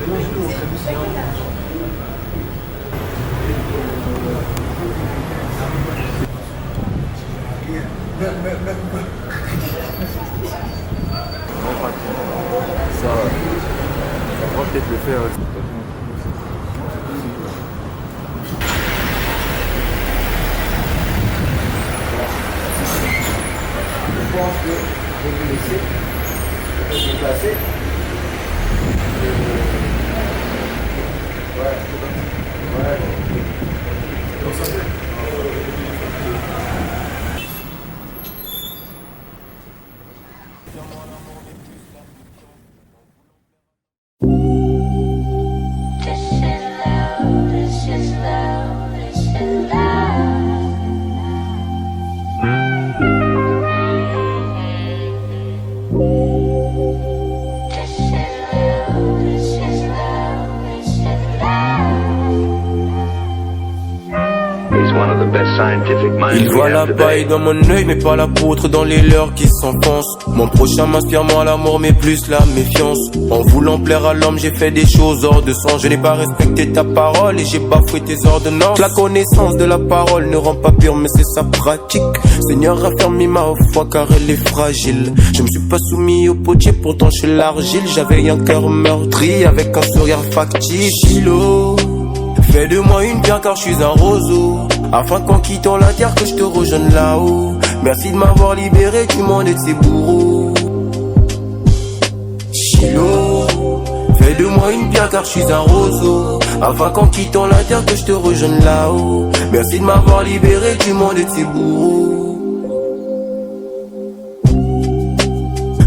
Ça va peut-être le faire. Je pense que je vais vous laisser. Je vais vous déplacer. Ouais. Donc ça fait. Il voit la paille dans mon œil mais pas la poutre dans les leurs qui s'enfoncent. Mon prochain m'inspire moins l'amour mais plus la méfiance. En voulant plaire à l'homme j'ai fait des choses hors de sens. Je n'ai pas respecté ta parole et j'ai bafoué tes ordonnances. La connaissance de la parole ne rend pas pure mais c'est sa pratique. Seigneur raffermis ma foi car elle est fragile. Je me suis pas soumis au potier pourtant je suis l'argile. J'avais un cœur meurtri avec un sourire factice. Chilo, fais de moi une pierre car je suis un roseau. Afin qu'en quittant la terre que je te rejoigne là-haut. Merci de m'avoir libéré, tu m'en es de ces bourreaux. Chilo, fais de moi une pierre car je suis un roseau. Afin qu'en quittant la terre que je te rejoigne là-haut. Merci de m'avoir libéré, tu m'en es de ces bourreaux.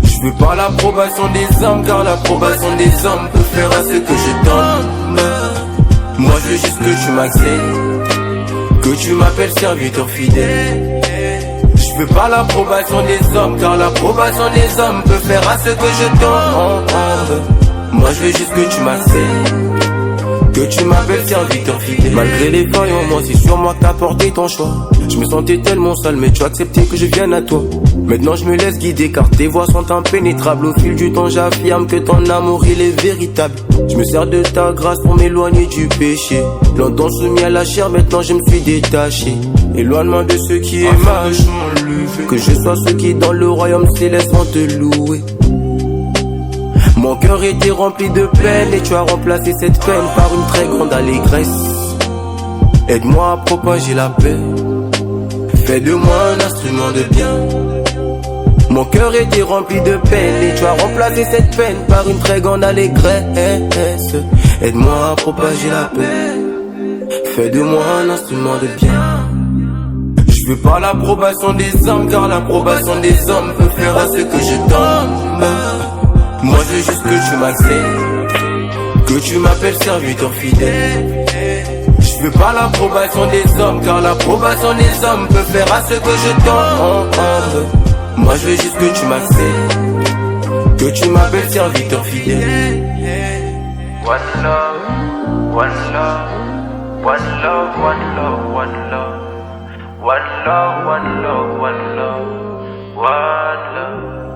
Je veux pas l'approbation des hommes car l'approbation des hommes peut faire à ce que je t'aime. Moi je veux juste que tu m'acceptes, que tu m'appelles serviteur fidèle. Je veux pas l'approbation des hommes car l'approbation des hommes peut faire à ce que je t'aime. Moi je veux juste que tu m'acceptes, que tu m'appelles serviteur fidèle. Malgré les failles en moi, c'est sur moi que t'as porté ton choix. Je me sentais tellement seul mais tu as accepté que je vienne à toi. Maintenant je me laisse guider car tes voix sont impénétrables. Au fil du temps j'affirme que ton amour il est véritable. Je me sers de ta grâce pour m'éloigner du péché. Longtemps soumis à la chair, maintenant je me suis détaché. Éloigne-moi de ceux qui est mal, que je sois ceux qui dans le royaume céleste vont te louer. Mon cœur était rempli de peine et tu as remplacé cette peine par une très grande allégresse. Aide-moi à propager la paix, fais de moi un instrument de bien. Mon cœur était rempli de peine et tu as remplacé cette peine par une très grande allégresse. Aide-moi à propager la paix, fais de moi un instrument de bien. Je veux pas l'approbation des hommes car l'approbation des hommes peut faire à ce que je t'aime. Moi je veux juste que tu m'acceptes, que tu m'appelles serviteur fidèle. Je veux pas l'approbation des hommes car l'approbation des hommes peut faire à ce que je t'aime. Moi je veux juste que tu m'acceptes, que tu m'appelles serviteur fidèle. One love, one love, one love, one love, one love. One love, one love, one love, one love.